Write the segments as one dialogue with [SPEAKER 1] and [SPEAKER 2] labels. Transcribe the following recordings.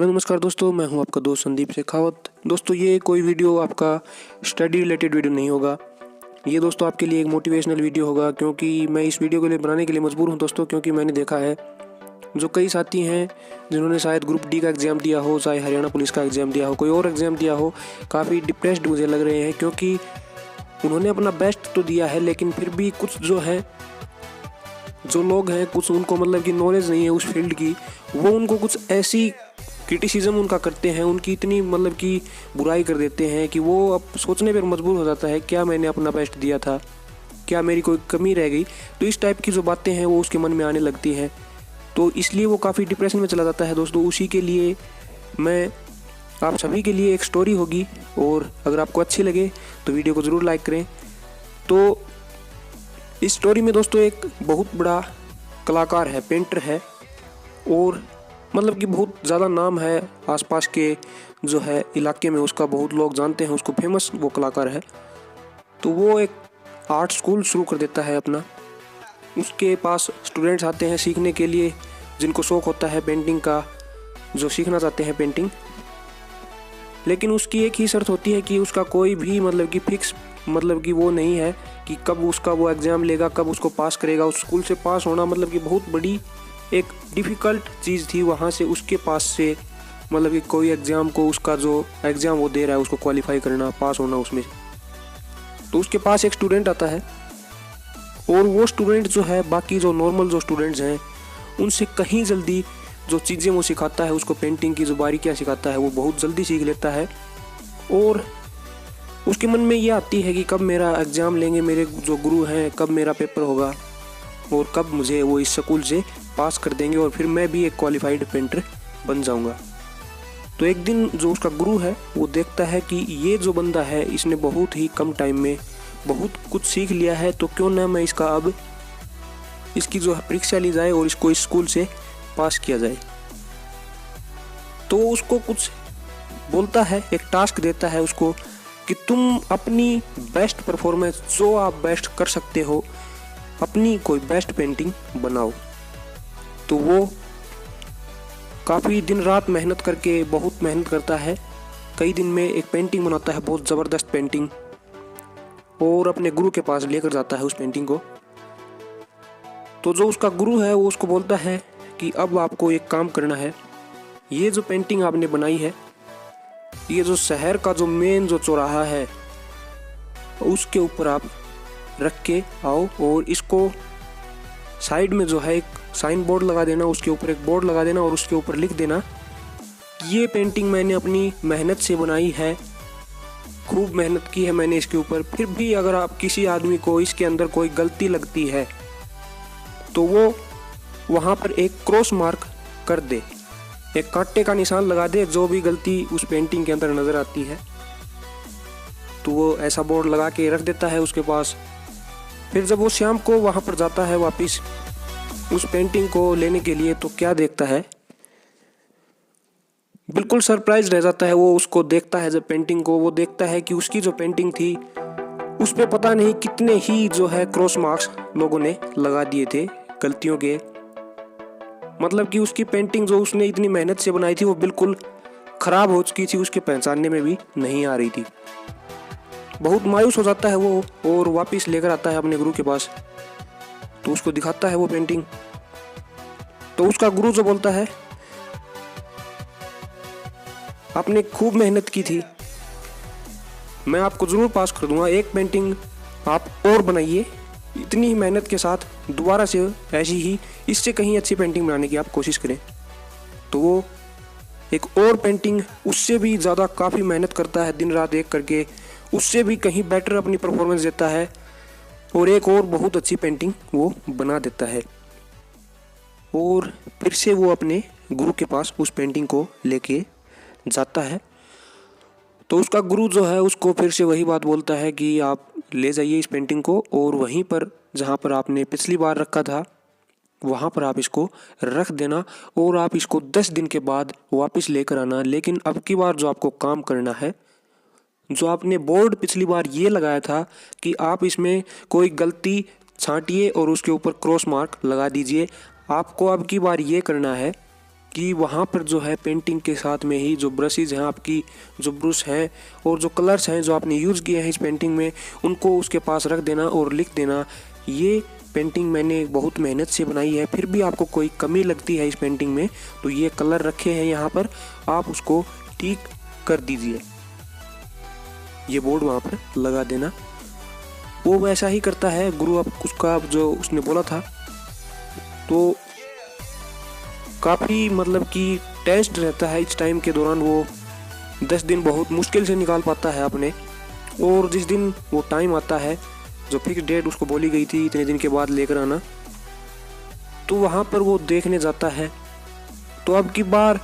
[SPEAKER 1] Hello नमस्कार दोस्तों, मैं हूं आपका दोस्त संदीप शेखावत। दोस्तों ये कोई वीडियो आपका स्टडी रिलेटेड वीडियो नहीं होगा। ये दोस्तों आपके लिए एक मोटिवेशनल वीडियो होगा, क्योंकि मैं इस वीडियो के लिए बनाने के लिए मजबूर हूं दोस्तों। क्योंकि मैंने देखा है जो कई साथी हैं जिन्होंने शायद ग्रुप डी का एग्ज़ाम दिया हो, चाहे हरियाणा पुलिस का एग्ज़ाम दिया हो, कोई और एग्ज़ाम दिया हो, काफ़ी डिप्रेस्ड मुझे लग रहे हैं। क्योंकि उन्होंने अपना बेस्ट तो दिया है, लेकिन फिर भी कुछ जो लोग हैं, कुछ उनको मतलब कि नॉलेज नहीं है उस फील्ड की, वो उनको कुछ ऐसी क्रिटिसिज्म उनका करते हैं, उनकी इतनी मतलब कि बुराई कर देते हैं कि वो अब सोचने पर मजबूर हो जाता है, क्या मैंने अपना बेस्ट दिया था, क्या मेरी कोई कमी रह गई। तो इस टाइप की जो बातें हैं वो उसके मन में आने लगती हैं, तो इसलिए वो काफ़ी डिप्रेशन में चला जाता है दोस्तों। उसी के लिए मैं आप सभी के लिए एक स्टोरी होगी, और अगर आपको अच्छी लगे तो वीडियो को ज़रूर लाइक करें। तो इस स्टोरी में दोस्तों एक बहुत बड़ा कलाकार है, पेंटर है, और मतलब कि बहुत ज़्यादा नाम है आसपास के जो है इलाके में, उसका बहुत लोग जानते हैं उसको, फेमस वो कलाकार है। तो वो एक आर्ट स्कूल शुरू कर देता है अपना। उसके पास स्टूडेंट्स आते हैं सीखने के लिए, जिनको शौक़ होता है पेंटिंग का, जो सीखना चाहते हैं पेंटिंग। लेकिन उसकी एक ही शर्त होती है कि उसका कोई भी मतलब कि फिक्स मतलब कि वो नहीं है कि कब उसका वो एग्ज़ाम लेगा, कब उसको पास करेगा। उस स्कूल से पास होना मतलब कि बहुत बड़ी एक डिफ़िकल्ट चीज़ थी। वहाँ से उसके पास से मतलब कि कोई एग्ज़ाम को, उसका जो एग्ज़ाम वो दे रहा है उसको क्वालिफाई करना, पास होना उसमें। तो उसके पास एक स्टूडेंट आता है, और वो स्टूडेंट जो है बाकी जो नॉर्मल जो स्टूडेंट्स हैं उनसे कहीं जल्दी जो चीज़ें वो सिखाता है, उसको पेंटिंग की जो बारीकियाँ सिखाता है, वो बहुत जल्दी सीख लेता है। और उसके मन में ये आती है कि कब मेरा एग्ज़ाम लेंगे मेरे जो गुरु हैं, कब मेरा पेपर होगा, और कब मुझे वो इस स्कूल से पास कर देंगे, और फिर मैं भी एक क्वालिफाइड पेंटर बन जाऊंगा। तो एक दिन जो उसका गुरु है वो देखता है कि ये जो बंदा है इसने बहुत ही कम टाइम में बहुत कुछ सीख लिया है, तो क्यों ना मैं इसका अब इसकी जो परीक्षा ली जाए और इसको इस स्कूल से पास किया जाए। तो उसको कुछ बोलता है, एक टास्क देता है उसको कि तुम अपनी बेस्ट परफॉर्मेंस, जो आप बेस्ट कर सकते हो, अपनी कोई बेस्ट पेंटिंग बनाओ। तो वो काफ़ी दिन रात मेहनत करके, बहुत मेहनत करता है, कई दिन में एक पेंटिंग बनाता है, बहुत ज़बरदस्त पेंटिंग, और अपने गुरु के पास लेकर जाता है उस पेंटिंग को। तो जो उसका गुरु है वो उसको बोलता है कि अब आपको एक काम करना है, ये जो पेंटिंग आपने बनाई है, ये जो शहर का जो मेन जो चौराहा है उसके ऊपर आप रख के आओ, और इसको साइड में जो है एक साइन बोर्ड लगा देना, उसके ऊपर एक बोर्ड लगा देना, और उसके ऊपर लिख देना ये पेंटिंग मैंने अपनी मेहनत से बनाई है, खूब मेहनत की है मैंने इसके ऊपर। फिर भी अगर आप किसी आदमी को इसके अंदर कोई गलती लगती है तो वो वहाँ पर एक क्रॉस मार्क कर दे, एक कांटे का निशान लगा दे, जो भी गलती उस पेंटिंग के अंदर नज़र आती है। तो वो ऐसा बोर्ड लगा के रख देता है उसके पास। फिर जब वो शाम को वहाँ पर जाता है वापस उस पेंटिंग को लेने के लिए, तो क्या देखता है, बिल्कुल सरप्राइज रह जाता है वो। उसको देखता है जब पेंटिंग को, वो देखता है कि उसकी जो पेंटिंग थी उस पे पता नहीं कितने ही जो है क्रॉस मार्क्स लोगों ने लगा दिए थे गलतियों के। मतलब कि उसकी पेंटिंग जो उसने इतनी मेहनत से बनाई थी वो बिल्कुल ख़राब हो चुकी थी, उसके पहचानने में भी नहीं आ रही थी। बहुत मायूस हो जाता है वो, और वापस लेकर आता है अपने गुरु के पास। तो उसको दिखाता है वो पेंटिंग। तो उसका गुरु जो बोलता है, आपने खूब मेहनत की थी, मैं आपको ज़रूर पास कर दूंगा, एक पेंटिंग आप और बनाइए, इतनी ही मेहनत के साथ दोबारा से ऐसी ही, इससे कहीं अच्छी पेंटिंग बनाने की आप कोशिश करें। तो वो एक और पेंटिंग उससे भी ज़्यादा काफ़ी मेहनत करता है, दिन रात एक करके, उससे भी कहीं बेटर अपनी परफॉर्मेंस देता है, और एक और बहुत अच्छी पेंटिंग वो बना देता है। और फिर से वो अपने गुरु के पास उस पेंटिंग को लेके जाता है। तो उसका गुरु जो है उसको फिर से वही बात बोलता है कि आप ले जाइए इस पेंटिंग को, और वहीं पर जहाँ पर आपने पिछली बार रखा था वहाँ पर आप इसको रख देना, और आप इसको 10 दिन के बाद वापस लेकर आना। लेकिन अब की बार जो आपको काम करना है, जो आपने बोर्ड पिछली बार ये लगाया था कि आप इसमें कोई गलती छांटिए और उसके ऊपर क्रॉस मार्क लगा दीजिए, आपको अब की बार ये करना है कि वहाँ पर जो है पेंटिंग के साथ में ही जो ब्रशेज़ हैं आपकी, जो ब्रश हैं और जो कलर्स हैं जो आपने यूज़ किए हैं इस पेंटिंग में, उनको उसके पास रख देना और लिख देना ये पेंटिंग मैंने बहुत मेहनत से बनाई है, फिर भी आपको कोई कमी लगती है इस पेंटिंग में तो ये कलर रखे हैं यहाँ पर, आप उसको ठीक कर दीजिए। ये बोर्ड वहाँ पर लगा देना। वो वैसा ही करता है गुरु, अब उसका जो उसने बोला था तो काफ़ी मतलब कि टेंस्ड रहता है इस टाइम के दौरान। वो 10 दिन बहुत मुश्किल से निकाल पाता है अपने, और जिस दिन वो टाइम आता है जो फिक्स डेट उसको बोली गई थी इतने दिन के बाद लेकर आना, तो वहाँ पर वो देखने जाता है। तो अब की बार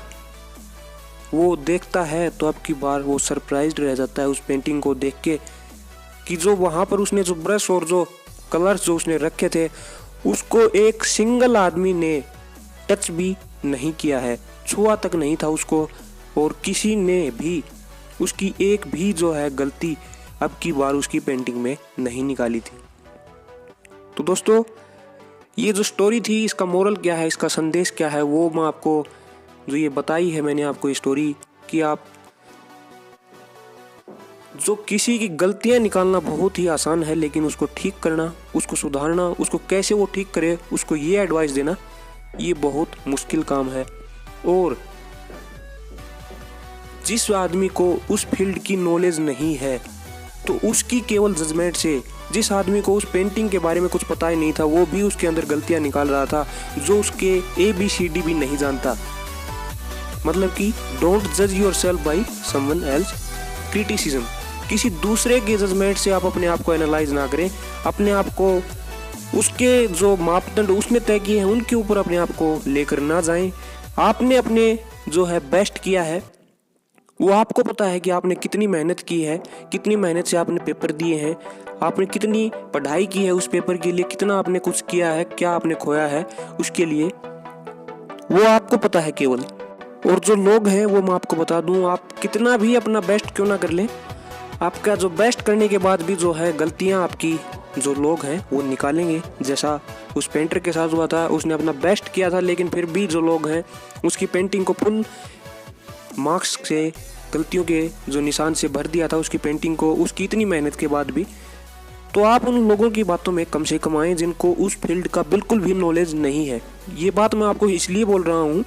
[SPEAKER 1] वो देखता है तो अब की बार वो सरप्राइज्ड रह जाता है उस पेंटिंग को देख के कि जो वहाँ पर उसने जो ब्रश और जो कलर्स जो उसने रखे थे उसको एक सिंगल आदमी ने टच भी नहीं किया है, छुआ तक नहीं था उसको, और किसी ने भी उसकी एक भी जो है गलती अब की बार उसकी पेंटिंग में नहीं निकाली थी। तो दोस्तों ये जो स्टोरी थी इसका मोरल क्या है, इसका संदेश क्या है, वो मैं आपको जो ये बताई है मैंने आपको ये स्टोरी कि आप जो किसी की गलतियां निकालना बहुत ही आसान है, लेकिन उसको ठीक करना, उसको सुधारना, उसको कैसे वो ठीक करे, उसको ये एडवाइस देना ये बहुत मुश्किल काम है। और जिस आदमी को उस फील्ड की नॉलेज नहीं है तो उसकी केवल जजमेंट से, जिस आदमी को उस पेंटिंग के बारे में कुछ पता ही नहीं था वो भी उसके अंदर गलतियां निकाल रहा था, जो उसके ABCD भी नहीं जानता, मतलब कि डोंट जज yourself by someone else criticism. किसी दूसरे के जजमेंट से आप अपने आप को एनालाइज ना करें, अपने आप को उसके जो मापदंड उसने तय किए हैं उनके ऊपर अपने आप को लेकर ना जाएं। आपने अपने जो है बेस्ट किया है, वो आपको पता है कि आपने कितनी मेहनत की है, कितनी मेहनत से आपने पेपर दिए हैं, आपने कितनी पढ़ाई की है उस पेपर के लिए, कितना आपने कुछ किया है, क्या आपने खोया है उसके लिए, वो आपको पता है केवल। और जो लोग हैं वो मैं आपको बता दूं, आप कितना भी अपना बेस्ट क्यों ना कर लें, आपका जो बेस्ट करने के बाद भी जो है गलतियां आपकी जो लोग हैं वो निकालेंगे। जैसा उस पेंटर के साथ हुआ था, उसने अपना बेस्ट किया था लेकिन फिर भी जो लोग हैं उसकी पेंटिंग को फुल मार्क्स से, गलतियों के जो निशान से भर दिया था उसकी पेंटिंग को, उसकी इतनी मेहनत के बाद भी। तो आप उन लोगों की बातों में कम से कम आएं जिनको उस फील्ड का बिल्कुल भी नॉलेज नहीं है। ये बात मैं आपको इसलिए बोल रहा हूँ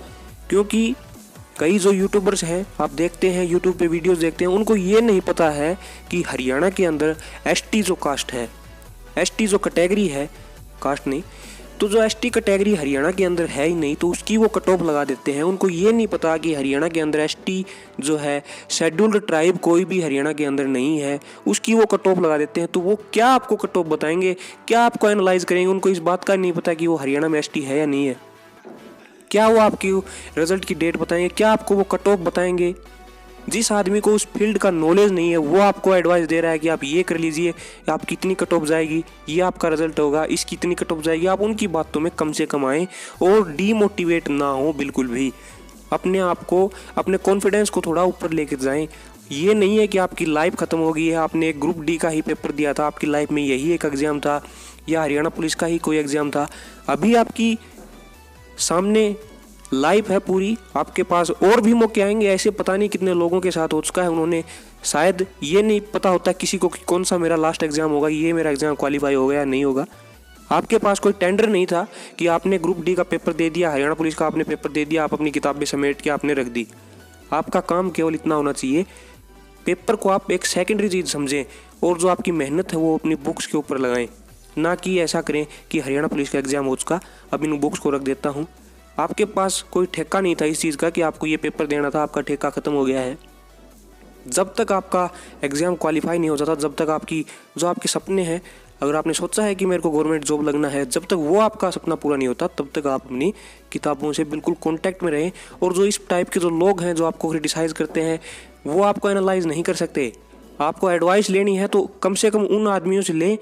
[SPEAKER 1] क्योंकि कई जो यूट्यूबर्स हैं, आप देखते हैं यूट्यूब पे वीडियोस देखते हैं, उनको ये नहीं पता है कि हरियाणा के अंदर ST जो कास्ट है, ST जो कैटेगरी है, कास्ट नहीं, तो जो ST कैटेगरी हरियाणा के अंदर है ही नहीं तो उसकी वो कट ऑफ लगा देते हैं। उनको ये नहीं पता कि हरियाणा के अंदर ST जो है शेड्यूल्ड ट्राइब कोई भी हरियाणा के अंदर नहीं है, उसकी वो कट ऑफ लगा देते हैं। तो वो क्या आपको कट ऑफ बताएंगे, क्या आपको एनालाइज करेंगे, उनको इस बात का नहीं पता कि वो हरियाणा में ST है या नहीं है। क्या वो आपकी रिजल्ट की डेट बताएंगे, क्या आपको वो कट ऑफ बताएंगे। जिस आदमी को उस फील्ड का नॉलेज नहीं है वो आपको एडवाइस दे रहा है कि आप ये कर लीजिए, आपकी इतनी कट ऑफ जाएगी, ये आपका रिजल्ट होगा, इसकी इतनी कट ऑफ जाएगी। आप उनकी बातों में कम से कम आएँ और डीमोटिवेट ना हो बिल्कुल भी। अपने आप को, अपने कॉन्फिडेंस को थोड़ा ऊपर लेकर जाएं। ये नहीं है कि आपकी लाइफ ख़त्म हो गई है, आपने एक ग्रुप D का ही पेपर दिया था, आपकी लाइफ में यही एक एग्ज़ाम था या हरियाणा पुलिस का ही कोई एग्ज़ाम था। अभी आपकी सामने लाइफ है पूरी, आपके पास और भी मौके आएंगे। ऐसे पता नहीं कितने लोगों के साथ हो चुका है, उन्होंने शायद ये नहीं पता होता किसी को कि कौन सा मेरा लास्ट एग्ज़ाम होगा, ये मेरा एग्ज़ाम क्वालिफाई होगा या नहीं होगा। आपके पास कोई टेंडर नहीं था कि आपने ग्रुप D का पेपर दे दिया, हरियाणा पुलिस का आपने पेपर दे दिया, आप अपनी किताबें समेट के आपने रख दी। आपका काम केवल इतना होना चाहिए, पेपर को आप एक सेकेंडरी चीज़ समझें और जो आपकी मेहनत है वो अपनी बुक्स के ऊपर लगाएं। ना कि ऐसा करें कि हरियाणा पुलिस का एग्ज़ाम हो चुका, अब इन बुक्स को रख देता हूँ। आपके पास कोई ठेका नहीं था इस चीज़ का कि आपको ये पेपर देना था, आपका ठेका ख़त्म हो गया है। जब तक आपका एग्ज़ाम क्वालिफाई नहीं हो जाता, जब तक आपकी जो आपके सपने हैं, अगर आपने सोचा है कि मेरे को गवर्नमेंट जॉब लगना है, जब तक वो आपका सपना पूरा नहीं होता तब तक आप अपनी किताबों से बिल्कुल कॉन्टैक्ट में रहें। और जो इस टाइप के जो लोग हैं जो आपको क्रिटिसाइज़ करते हैं वो आपको एनालाइज नहीं कर सकते। आपको एडवाइस लेनी है तो कम से कम उन आदमियों से लें,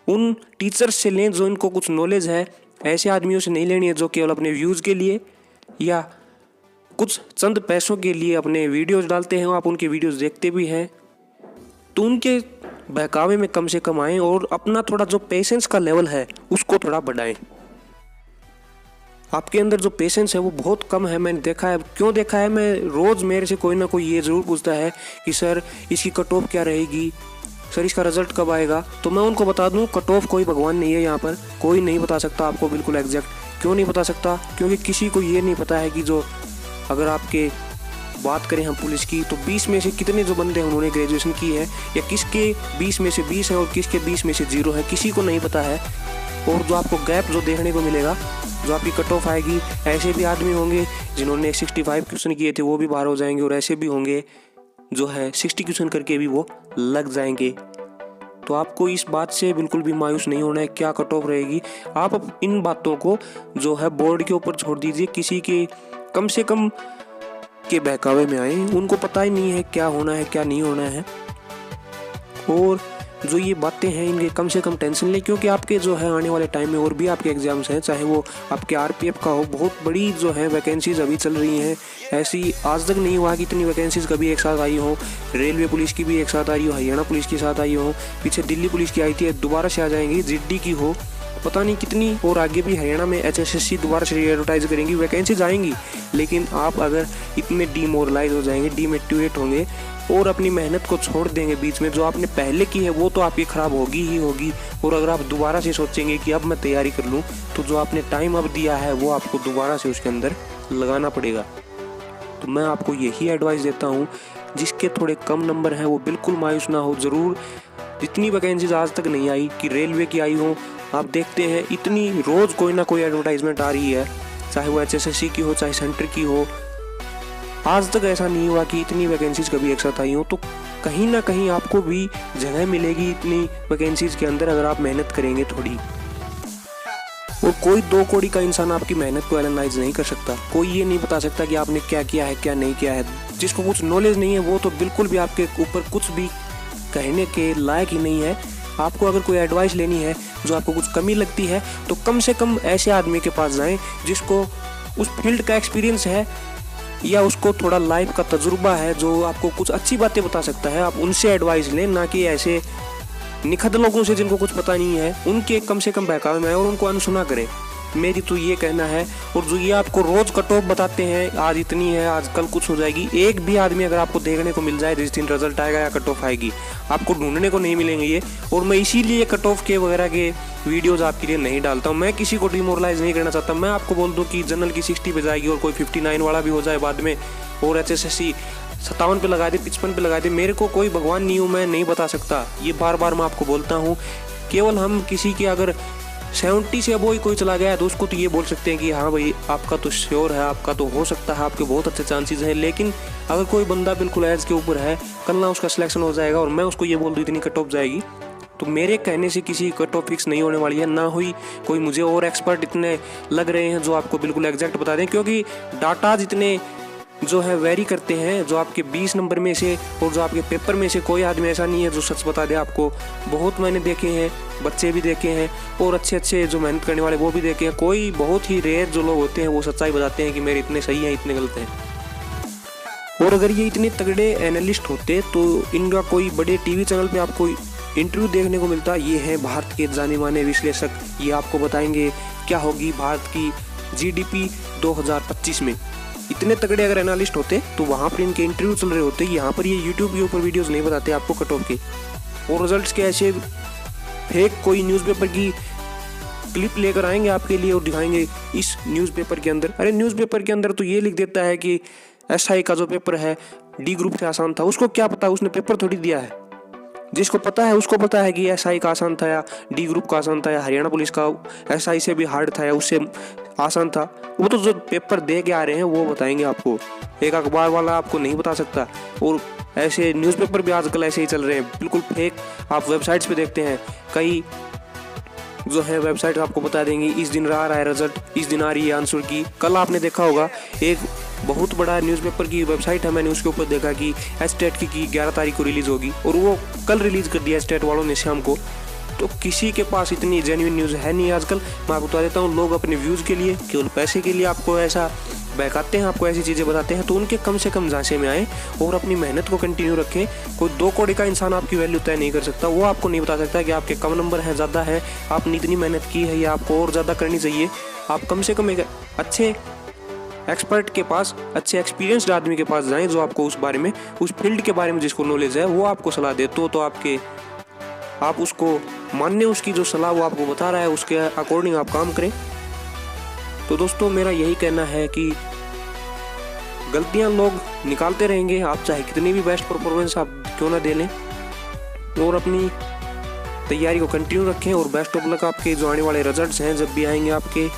[SPEAKER 1] उन टीचर्स से लें जो इनको कुछ नॉलेज है। ऐसे आदमियों से नहीं लेनी है जो केवल अपने व्यूज़ के लिए या कुछ चंद पैसों के लिए अपने वीडियोज़ डालते हैं। आप उनके वीडियोज़ देखते भी हैं तो उनके बहकावे में कम से कम आएँ और अपना थोड़ा जो पेशेंस का लेवल है उसको थोड़ा बढ़ाएं। आपके अंदर जो पेशेंस है वो बहुत कम है, मैंने देखा है। क्यों देखा है, मैं रोज़ मेरे से कोई ना कोई ये ज़रूर पूछता है कि सर इसकी कट ऑफ क्या रहेगी, सर इसका रिज़ल्ट कब आएगा। तो मैं उनको बता दूं कट ऑफ कोई भगवान नहीं है, यहाँ पर कोई नहीं बता सकता आपको बिल्कुल एग्जैक्ट। क्यों नहीं बता सकता, क्योंकि किसी को ये नहीं पता है कि जो अगर आपके बात करें हम पुलिस की तो 20 में से कितने जो बंदे हैं उन्होंने ग्रेजुएशन की है, या किसके 20 में से 20 है और किसके 20 में से 0 है, किसी को नहीं पता है। और जो आपको गैप जो देखने को मिलेगा, जो आपकी कट ऑफ आएगी, ऐसे भी आदमी होंगे जिन्होंने 65 क्वेश्चन किए थे वो भी बाहर हो जाएंगे, और ऐसे भी होंगे जो है 60 क्वेश्चन करके भी वो लग जाएंगे। तो आपको इस बात से बिल्कुल भी मायूस नहीं होना है क्या कट ऑफ रहेगी। आप इन बातों को जो है बोर्ड के ऊपर छोड़ दीजिए, किसी के कम से कम के बहकावे में आए, उनको पता ही नहीं है क्या होना है क्या नहीं होना है। और जो ये बातें हैं इनके कम से कम टेंशन लें, क्योंकि आपके जो है आने वाले टाइम में और भी आपके एग्जाम्स हैं, चाहे वो आपके आरपीएफ का हो, बहुत बड़ी जो है वैकेंसीज अभी चल रही हैं। ऐसी आज तक नहीं हुआ कि इतनी वैकेंसीज कभी एक साथ आई हो। रेलवे पुलिस की भी एक साथ आई हो, हरियाणा पुलिस के साथ आई हो, पीछे दिल्ली पुलिस की आई थी, दोबारा से आ जाएंगी, जीडी की हो, पता नहीं कितनी, और आगे भी हरियाणा में HSSC दोबारा से एडवर्टाइज करेंगी, वैकेंसीज आएंगी। लेकिन आप अगर इतने डीमोरलाइज हो जाएंगे, डीमोटिवेट होंगे और अपनी मेहनत को छोड़ देंगे बीच में, जो आपने पहले की है वो तो आपकी ख़राब होगी ही होगी। और अगर आप दोबारा से सोचेंगे कि अब मैं तैयारी कर लूँ, तो जो आपने टाइम अब दिया है वो आपको दोबारा से उसके अंदर लगाना पड़ेगा। तो मैं आपको यही एडवाइस देता हूँ, जिसके थोड़े कम नंबर हैं वो बिल्कुल मायूस ना हो। ज़रूर जितनी वैकेंसीज आज तक नहीं आई कि रेलवे की आई हो, आप देखते हैं इतनी रोज़ कोई ना कोई एडवर्टाइजमेंट आ रही है, चाहे वो HSSC की हो चाहे सेंटर की हो। आज तक ऐसा नहीं हुआ कि इतनी वैकेंसीज कभी एक साथ आई हो। तो कहीं ना कहीं आपको भी जगह मिलेगी इतनी वैकेंसीज के अंदर, अगर आप मेहनत करेंगे थोड़ी। और कोई 2 कौड़ी का इंसान आपकी मेहनत को एनालाइज नहीं कर सकता। कोई ये नहीं बता सकता कि आपने क्या किया है क्या नहीं किया है। जिसको कुछ नॉलेज नहीं है वो तो बिल्कुल भी आपके ऊपर कुछ भी कहने के लायक ही नहीं है। आपको अगर कोई एडवाइस लेनी है, जो आपको कुछ कमी लगती है, तो कम से कम ऐसे आदमी के पास जाएं जिसको उस फील्ड का एक्सपीरियंस है, या उसको थोड़ा लाइफ का तजुर्बा है, जो आपको कुछ अच्छी बातें बता सकता है। आप उनसे एडवाइस लें, ना कि ऐसे निखद लोगों से जिनको कुछ पता नहीं है, उनके कम से कम बहकावे में आए और उनको अनसुना करें। मेरी तो ये कहना है। और जो ये आपको रोज़ कट ऑफ बताते हैं, आज इतनी है, आज कल कुछ हो जाएगी, एक भी आदमी अगर आपको देखने को मिल जाए जिस दिन रिजल्ट आएगा या कट ऑफ आएगी, आपको ढूंढने को नहीं मिलेंगे ये। और मैं इसीलिए कट ऑफ के वगैरह के वीडियोज़ आपके लिए नहीं डालता हूँ। मैं किसी को डिमोरलाइज नहीं करना चाहता। मैं आपको बोल दूँ कि जनरल की 60 पे जाएगी और कोई 59 वाला भी हो जाए बाद में, और HSSC 57 पे लगा दे, 55 पे लगा दे, मेरे को कोई भगवान नहीं हूँ, मैं नहीं बता सकता। ये बार बार मैं आपको बोलता हूँ। केवल हम किसी के अगर 70 से अबो ही कोई चला गया है तो उसको तो ये बोल सकते हैं कि हाँ भाई आपका तो श्योर है, आपका तो हो सकता है, आपके बहुत अच्छे चांसेस हैं। लेकिन अगर कोई बंदा बिल्कुल एज के ऊपर है, कल ना उसका सिलेक्शन हो जाएगा और मैं उसको ये बोल दूँ इतनी कट ऑफ जाएगी, तो मेरे कहने से किसी कट ऑफ फिक्स नहीं होने वाली है। ना हुई कोई मुझे और एक्सपर्ट इतने लग रहे हैं जो आपको बिल्कुल एग्जैक्ट बता दें, क्योंकि डाटाज इतने जो है वेरी करते हैं। जो आपके 20 नंबर में से और जो आपके पेपर में से कोई आदमी ऐसा नहीं है जो सच बता दे आपको। बहुत मैंने देखे हैं, बच्चे भी देखे हैं और अच्छे अच्छे जो मेहनत करने वाले वो भी देखे हैं। कोई बहुत ही रेयर जो लोग होते हैं वो सच्चाई बताते हैं कि मेरे इतने सही हैं, इतने गलत हैं। और अगर ये इतने तगड़े एनालिस्ट होते तो इनका कोई बड़े टीवी चैनल पे आपको इंटरव्यू देखने को मिलता। ये हैं भारत के जाने माने विश्लेषक, ये आपको बताएंगे क्या होगी भारत की GDP 2025 में। इतने तगड़े अगर एनालिस्ट होते तो वहाँ पर इनके इंटरव्यू चल रहे होते। यहाँ पर ये यूट्यूब के ऊपर वीडियोस नहीं बताते आपको कट ऑफ के और रिजल्ट्स के ऐसे फेक कोई न्यूज़पेपर की क्लिप लेकर आएंगे आपके लिए और दिखाएंगे इस न्यूज़पेपर के अंदर। अरे न्यूज़पेपर के अंदर तो ये लिख देता है कि SI का जो पेपर है D ग्रुप से आसान था। उसको क्या पता, उसने पेपर थोड़ी दिया है। जिसको पता है उसको पता है कि SI का आसान था या D ग्रुप का आसान था या हरियाणा पुलिस का SI से भी हार्ड था या उससे आसान था। वो तो जो पेपर दे के आ रहे हैं वो बताएंगे आपको। एक अखबार वाला आपको नहीं बता सकता। और ऐसे न्यूज़पेपर भी आजकल ऐसे ही चल रहे हैं, बिल्कुल फेक। आप वेबसाइट्स पे देखते हैं, कई जो है वेबसाइट आपको बता देंगी इस दिन आ रहा है रिजल्ट, इस दिन आ रही है आंसर की। कल आपने देखा होगा एक बहुत बड़ा न्यूज़पेपर की वेबसाइट है, मैंने उसके ऊपर देखा कि स्टेट की 11 तारीख को रिलीज़ होगी और वो कल रिलीज़ कर दिया स्टेट वालों ने शाम को। तो किसी के पास इतनी जेन्युइन न्यूज़ है नहीं आजकल। मैं आपको बता देता हूँ, लोग अपने व्यूज़ के लिए, केवल पैसे के लिए आपको ऐसा बहकाते हैं, आपको ऐसी चीज़ें बताते हैं, तो उनके कम से कम झांसे में आए और अपनी मेहनत को कंटिन्यू रखें। कोई 2 कौड़ी का इंसान आपकी वैल्यू तय नहीं कर सकता, वो आपको नहीं बता सकता कि आपके कम नंबर हैं, ज़्यादा है, आपने इतनी मेहनत की है या आपको और ज़्यादा करनी चाहिए। आप कम से कम एक अच्छे एक्सपर्ट के पास, अच्छे एक्सपीरियंस्ड आदमी के पास जाएं जो आपको उस बारे में, उस फील्ड के बारे में जिसको नॉलेज है, वो आपको सलाह दे, तो आप उसको मान्य, उसकी जो सलाह वो आपको बता रहा है उसके अकॉर्डिंग आप काम करें। तो दोस्तों मेरा यही कहना है कि गलतियां लोग निकालते रहेंगे, आप चाहे कितनी भी बेस्ट परफॉर्मेंस आप क्यों ना दे लें, और अपनी तैयारी को कंटिन्यू रखें। और बेस्ट ऑफ लक आपके जो आने वाले रिजल्ट्स हैं जब भी आएंगे आपके।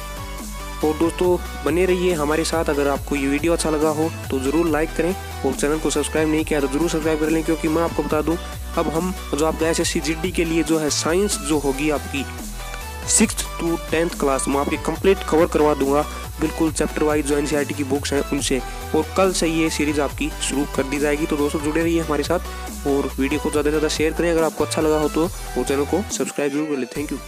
[SPEAKER 1] और दोस्तों बने रहिए हमारे साथ। अगर आपको ये वीडियो अच्छा लगा हो तो ज़रूर लाइक करें, और चैनल को सब्सक्राइब नहीं किया तो ज़रूर सब्सक्राइब कर लें, क्योंकि मैं आपको बता दूं अब हम जो आपका SSC GD के लिए जो है साइंस जो होगी आपकी 6th to 10th क्लास में आपकी कंप्लीट कवर करवा दूंगा, बिल्कुल चैप्टर वाइज जो NCERT की बुक्स हैं उनसे, और कल से ये सीरीज़ आपकी शुरू कर दी जाएगी। तो दोस्तों जुड़े रहिए हमारे साथ और वीडियो को ज़्यादा से ज़्यादा शेयर करें अगर आपको अच्छा लगा हो तो, और चैनल को सब्सक्राइब जरूर कर लें। Thank you.